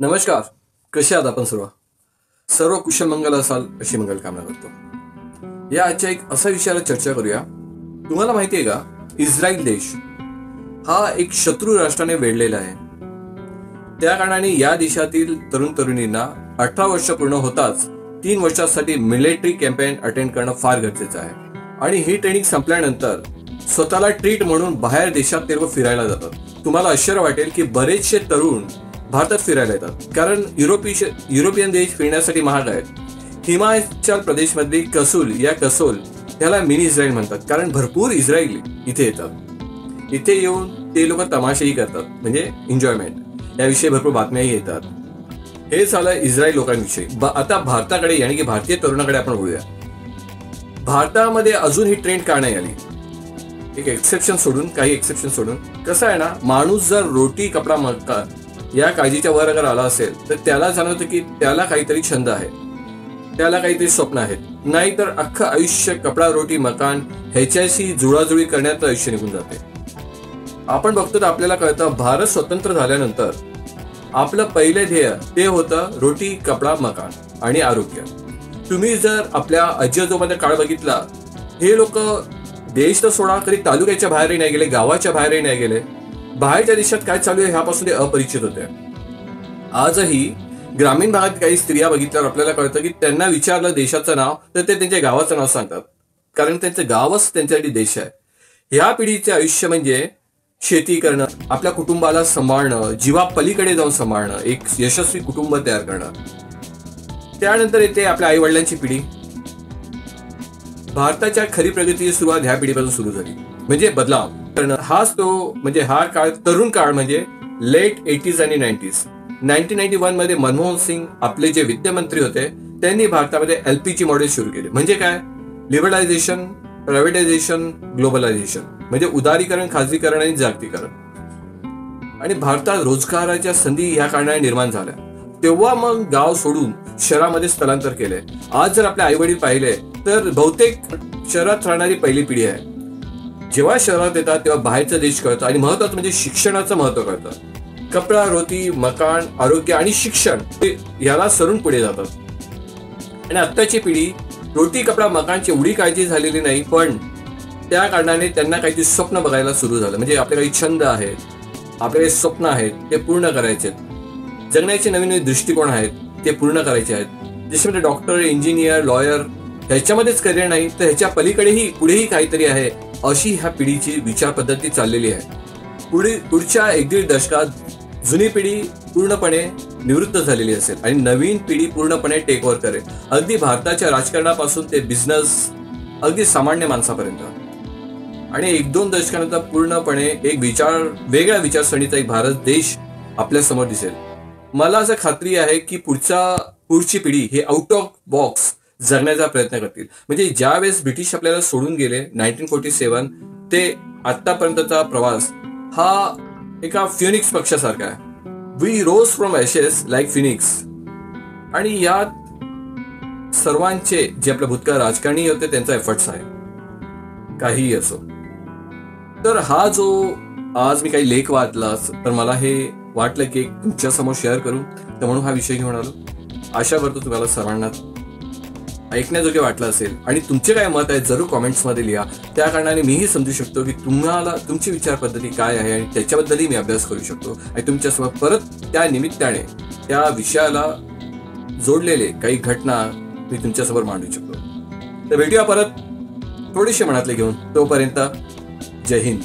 नमस्कार. कसे आहात आपण सर्व? सर्व कुशल मंगल असाल अशी मंगल कामना करतो. या आजच्या एक असा विषयावर चर्चा करूया. तुम्हाला माहिती आहे का, इस्रायल देश हा एक शत्रू राष्ट्राने वेढलेला आहे. त्या कारणाने या देशातील तरुण तरुणींना 18 वर्ष पूर्ण होताच 3 वर्षांसाठी मिलिटरी कॅम्पेन अटेंड करणं फार गरजेचं आहे. आणि ही ट्रेनिंग संपल्यानंतर स्वतःला ट्रीट म्हणून बाहेर देशात ते लोक फिरायला जातात. तुम्हाला आश्चर्य वाटेल की बरेचसे तरुण भारतात फिरायला येतात, कारण युरोपियन देश फिरण्यासाठी महाग आहेत. हिमाचल प्रदेशमधली कसोल याला मिनी इस्रायल म्हणतात, कारण भरपूर इस्रायली इथे येतात. इथे येऊन ते लोक तमाशाही करतात, म्हणजे एन्जॉयमेंट. याविषयी भरपूर बातम्याही येतात. हे झालं इस्रायल लोकांविषयी. आता भारताकडे यानी की भारतीय तरुणाकडे आपण बोलूया. भारतामध्ये अजून ही ट्रेंड का नाही आली? काही एक्सेप्शन सोडून कसं आहे ना, माणूस जर रोटी कपडा मकान या काळजीच्या वर अगर आला असेल तर त्याला जाणवतं की त्याला काहीतरी छंद आहे, त्याला काहीतरी स्वप्न आहेत. नाहीतर अख्खं आयुष्य कपडा रोटी मकान ह्याच्याशी जुळाजुळी करण्यात आयुष्य निघून जाते. आपण बघतो तर आपल्याला कळतं, भारत स्वतंत्र झाल्यानंतर आपलं पहिलं ध्येय ते होतं रोटी कपडा मकान आणि आरोग्य. तुम्ही जर आपल्या आजी आजोबांचा काळ बघितला, हे लोक देश तर सोडा, कधी तालुक्याच्या बाहेरही नाही गेले, गावाच्या बाहेरही नाही गेले. बाहेरच्या देशात काय चालू आहे ह्यापासून ते अपरिचित होते. आजही ग्रामीण भागात काही स्त्रिया बघितल्यावर आपल्याला कळतं की त्यांना विचारलं देशाचं नाव तर ते त्यांच्या गावाचं नाव सांगतात, कारण त्यांचं गावच त्यांच्यासाठी देश आहे. ह्या पिढीचे आयुष्य म्हणजे शेती करणं, आपल्या कुटुंबाला सांभाळणं, जीवा पलीकडे जाऊन सांभाळणं, एक यशस्वी कुटुंब तयार करणं. त्यानंतर येते आपल्या आई वडिलांची पिढी. भारताच्या खरी प्रगतीची सुरुवात ह्या पिढीपासून सुरू झाली, म्हणजे बदलाव करणं. हा काळ तरुण काळ, म्हणजे लेट 80s आणि 90s. 1991 मध्ये मनमोहन सिंग आपले जे वित्तमंत्री होते त्यांनी भारतामध्ये LPG मॉडेल सुरू केले. म्हणजे काय? लिबरलायझेशन, प्रायव्हेटायझेशन, ग्लोबलायझेशन, म्हणजे उदारीकरण, खाजगीकरण आणि जागतिकीकरण. आणि भारतात रोजगाराच्या संधी ह्या कारणाने निर्माण झाल्या. तेव्हा मग गाव सोडून शहरामध्ये स्थलांतर केले. आज जर आपले आई वडील पाहिले तर बहुतेक शहरात राहणारी पहिली पिढी आहे. जेव्हा शहरात येतात तेव्हा बाहेरचा देश कळतं, आणि महत्वाचं म्हणजे शिक्षणाचं महत्व कळतं. कपडा रोटी मकान आरोग्य आणि शिक्षण याला सरून पुढे जातात. आणि आत्ताची पिढी रोटी कपडा मकानची एवढी काळजी झालेली नाही, पण त्या कारणाने त्यांना काहीतरी स्वप्न बघायला सुरू झालं. म्हणजे आपले काही छंद आहेत, आपले काही स्वप्न आहेत, ते पूर्ण करायचे आहेत. जगण्याचे नवीन नवीन दृष्टिकोन आहेत, ते पूर्ण करायचे आहेत. जसे म्हणजे डॉक्टर, इंजिनियर, लॉयर ह्याच्यामध्येच करिअर नाही तर ह्याच्या पलीकडेही पुढेही काहीतरी आहे, अशी ह्या पिढीची विचार पद्धती चाललेली आहे. पुढच्या 1-1.5 दशकात जुनी पिढी पूर्णपणे निवृत्त झालेली असेल आणि नवीन पिढी पूर्णपणे टेक ओव्हर करेल. अगदी भारताच्या राजकारणापासून ते बिझनेस, अगदी सामान्य माणसापर्यंत. आणि 1-2 दशकानंतर पूर्णपणे एक वेगळ्या विचारसरणीचा एक भारत देश आपल्या समोर दिसेल. मला असं खात्री आहे की पुढची पिढी हे आउट ऑफ बॉक्स जगण्याचा प्रयत्न करतील. म्हणजे ज्यावेळेस ब्रिटिश आपल्याला सोडून गेले 1947 ते आतापर्यंतचा प्रवास हा एका फिनिक्स पक्षासारखा आहे. We rose from ashes like phoenix. आणि यात सर्वांचे जे आपल्या भूतकाळ राजकारणी होते त्यांचा एफर्ट्स आहे, काहीही असो. तर हा जो आज मी काही लेख वाचला तर मला हे वाटलं की तुमच्या समोर शेअर करू, तर म्हणून हा विषय घेऊन आलो. आशा करतो तुम्हाला सर्वांना ऐकण्याजोगे वाटलं असेल. आणि तुमचे काय मत आहे जरूर कॉमेंट्समध्ये लिहा. त्या कारणाने मीही समजू शकतो की तुम्हाला तुमची विचार पद्धती काय आहे, आणि त्याच्याबद्दलही मी अभ्यास करू शकतो आणि तुमच्यासमोर परत त्या निमित्ताने त्या विषयाला जोडलेले काही घटना मी तुमच्यासमोर मांडू शकतो. तर भेटूया परत थोडेसे मनातले घेऊन. तोपर्यंत जय हिंद.